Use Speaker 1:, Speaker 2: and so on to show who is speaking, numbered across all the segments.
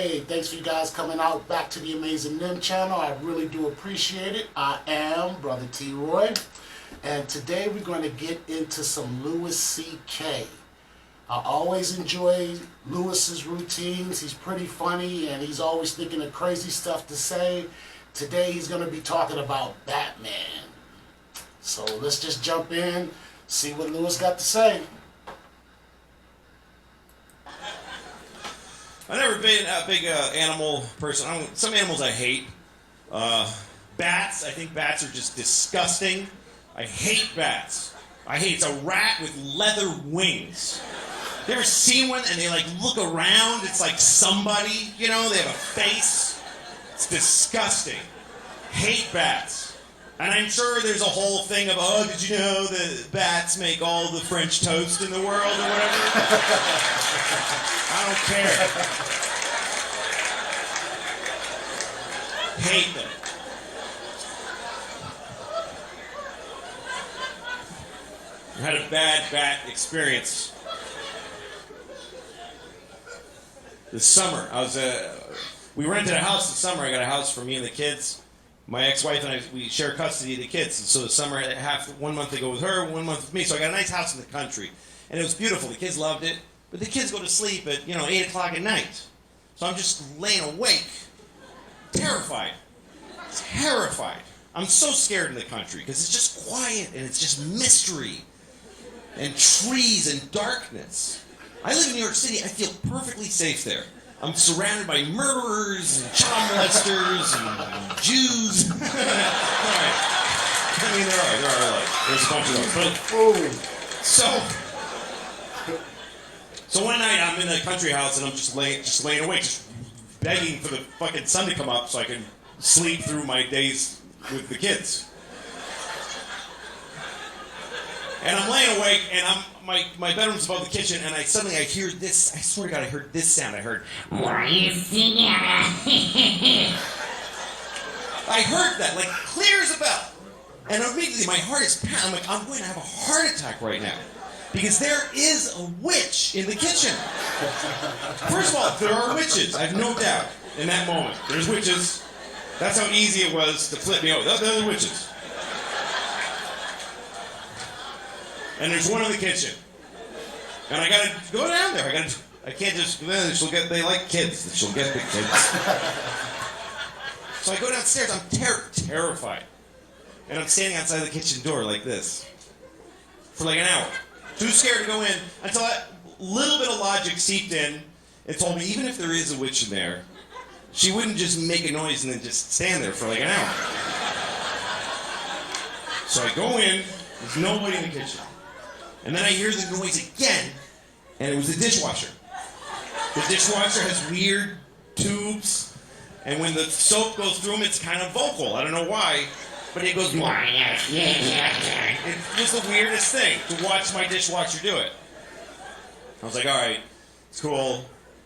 Speaker 1: Hey, thanks for you guys coming out back to the Amazing Nim channel. I really do appreciate it. I am Brother T. Roy, and today we're going to get into some Louis C.K. I always enjoy Louis's routines. He's pretty funny, and he's always thinking of crazy stuff to say. Today he's going to be talking about Batman. So let's just jump in, see what Louis got to say.
Speaker 2: I've never been a big animal person. Some animals I hate. Bats, I think bats are just disgusting. I hate bats. It's a rat with leather wings. You ever seen one and they like look around? It's like somebody, you know, they have a face. It's disgusting. Hate bats. And I'm sure there's a whole thing of, oh, did you know that bats make all the French toast in the world or whatever? I don't care. Hate them. I had a bad bat experience. This summer, we rented a house this summer. I got a house for me and the kids. My ex-wife and I, we share custody of the kids. And so the summer, 1 month to go with her, 1 month with me. So I got a nice house in the country. And it was beautiful. The kids loved it. But the kids go to sleep at, 8 o'clock at night. So I'm just laying awake, terrified. Terrified. I'm so scared in the country because it's just quiet and it's just mystery and trees and darkness. I live in New York City. I feel perfectly safe there. I'm surrounded by murderers and child molesters and Jews. Right. I mean, there's a bunch of them. But, so one night I'm in a country house and I'm just laying awake, just begging for the fucking sun to come up so I can sleep through my days with the kids. And I'm laying awake, and my bedroom's above the kitchen, and suddenly I hear this. I swear to God, I heard this sound. I heard, "What are you singing?" I heard that, like clear as a bell. And immediately my heart is pounding. I'm like, I'm going to have a heart attack right now. Because there is a witch in the kitchen. First of all, there are witches. I have no doubt in that moment. There's witches. That's how easy it was to flip me over. There are witches. And there's one in the kitchen. And I gotta go down there. I can't just, they like kids. She'll get the kids. So I go downstairs. I'm terrified. And I'm standing outside the kitchen door like this. For like an hour. Too scared to go in until a little bit of logic seeped in and told me even if there is a witch in there, she wouldn't just make a noise and then just stand there for like an hour. So I go in, there's nobody in the kitchen. And then I hear the noise again, and it was the dishwasher. The dishwasher has weird tubes, and when the soap goes through them, it's kind of vocal. I don't know why, but it goes, it was the weirdest thing to watch my dishwasher do it. I was like, all right, it's cool,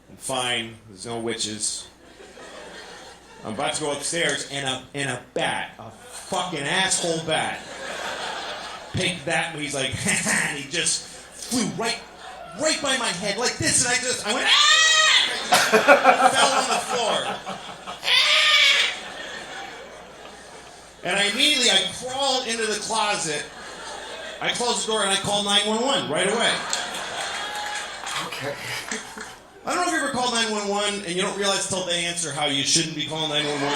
Speaker 2: I'm fine, there's no witches. I'm about to go upstairs, and a bat, a fucking asshole bat, picked that, and he's like, and he just flew right by my head like this, and I went, ah! Fell on the floor. And I crawled into the closet, I closed the door, and I called 911 right away.
Speaker 1: Okay.
Speaker 2: I don't know if you ever called 911 and you don't realize until they answer how you shouldn't be calling 911.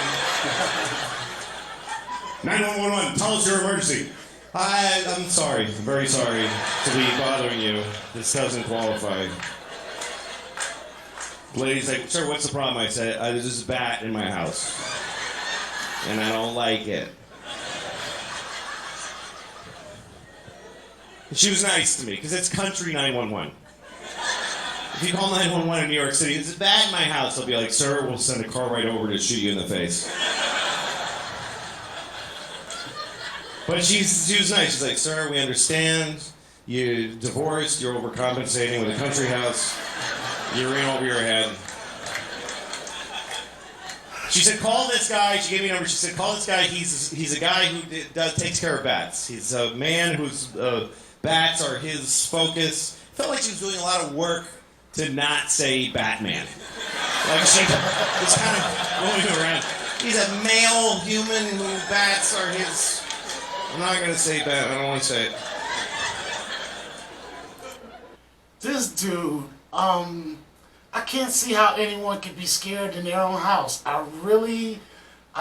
Speaker 2: 911, tell us your emergency. I'm sorry, I'm very sorry to be bothering you. This doesn't qualify. Lady's like, sir, what's the problem? I said, there's this bat in my house, and I don't like it. And she was nice to me, because it's country 911. If you call 911 in New York City, there's a bat in my house, they'll be like, sir, we'll send a car right over to shoot you in the face. But she was nice. She's like, sir, we understand. You divorced. You're overcompensating with a country house. You're in over your head. She said, call this guy. She gave me a number. She said, call this guy. He's a guy who takes care of bats. He's a man whose bats are his focus. Felt like she was doing a lot of work to not say Batman. Like it's kind of going around. He's a male human who bats are his. I'm not gonna say bat. I don't want to say it.
Speaker 1: This dude, I can't see how anyone could be scared in their own house. I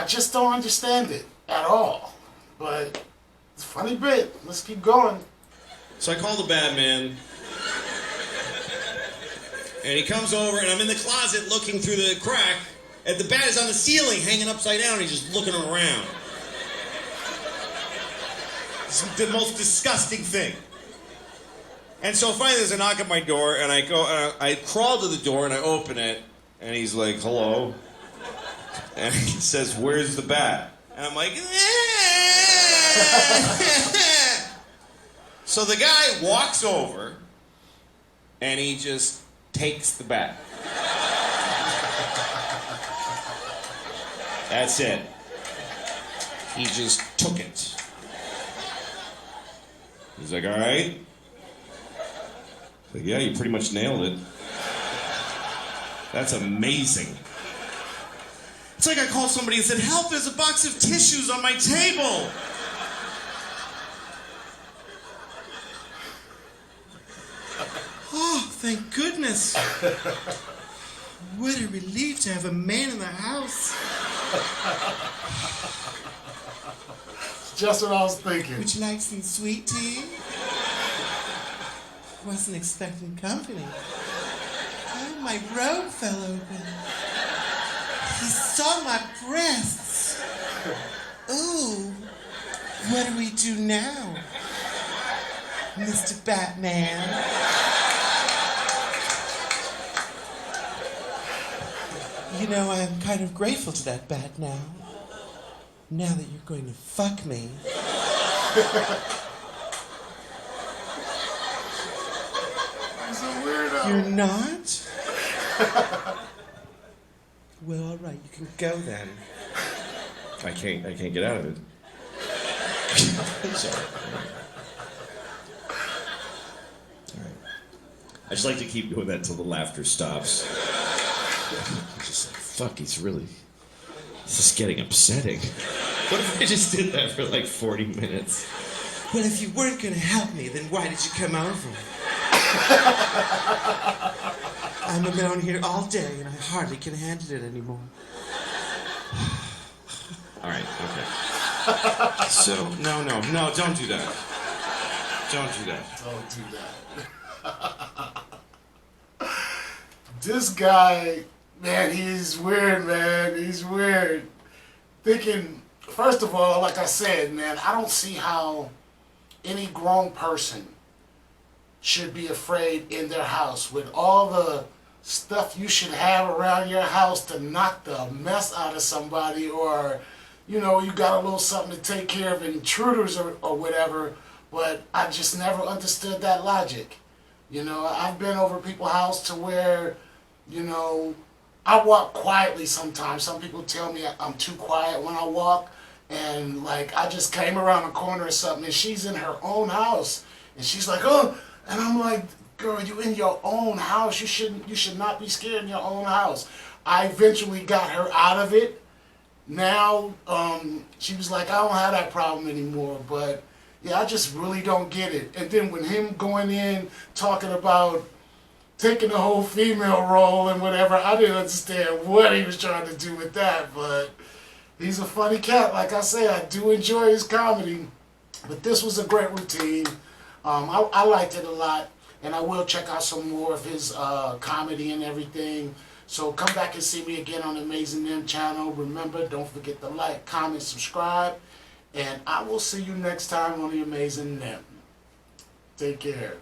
Speaker 1: just don't understand it at all. But it's a funny bit. Let's keep going.
Speaker 2: So I call the Batman, and he comes over, and I'm in the closet looking through the crack, and the bat is on the ceiling, hanging upside down, and he's just looking around. It's the most disgusting thing. And so finally there's a knock at my door, and I crawl to the door, and I open it, and he's like, hello. And he says, where's the bat? And I'm like, So the guy walks over, and he just takes the bat. That's it. He just took it. He's like, all right. Like, yeah, you pretty much nailed it. That's amazing. It's like I called somebody and said, help, there's a box of tissues on my table. Oh, thank goodness. What a relief to have a man in the house.
Speaker 1: Just what I was thinking.
Speaker 2: Would you like some sweet tea? Wasn't expecting company. Oh, my robe fell open. He saw my breasts. Ooh, what do we do now, Mr. Batman? You know, I'm kind of grateful to that bat now. Now that you're going to fuck me.
Speaker 1: He's a weirdo.
Speaker 2: You're not? Well, all right, you can go then. I can't get out of it. Sorry. All right. I just like to keep doing that till the laughter stops. Just like, fuck, this is getting upsetting. What if I just did that for like 40 minutes? Well, if you weren't gonna help me, then why did you come over? I'm alone here all day, and I hardly can handle it anymore. All right, okay. So, no, don't do that. Don't do that.
Speaker 1: Don't do that. This guy, man, he's weird, man. He's weird. Thinking, first of all, like I said, man, I don't see how any grown person should be afraid in their house with all the stuff you should have around your house to knock the mess out of somebody, or, you know, you got a little something to take care of intruders or whatever. But I just never understood that logic. You know, I've been over people's house to where, you know, I walk quietly sometimes. Some people tell me I'm too quiet when I walk, and like I just came around a corner or something, and she's in her own house, and she's like, oh, and I'm like, girl, you in your own house. You should not be scared in your own house. I eventually got her out of it. Now, she was like, I don't have that problem anymore, but yeah, I just really don't get it. And then with him going in, talking about taking the whole female role and whatever, I didn't understand what he was trying to do with that, but he's a funny cat. Like I say, I do enjoy his comedy, but this was a great routine. I liked it a lot, and I will check out some more of his comedy and everything. So come back and see me again on the Amazing Nim channel. Remember, don't forget to like, comment, subscribe, and I will see you next time on the Amazing Nim. Take care.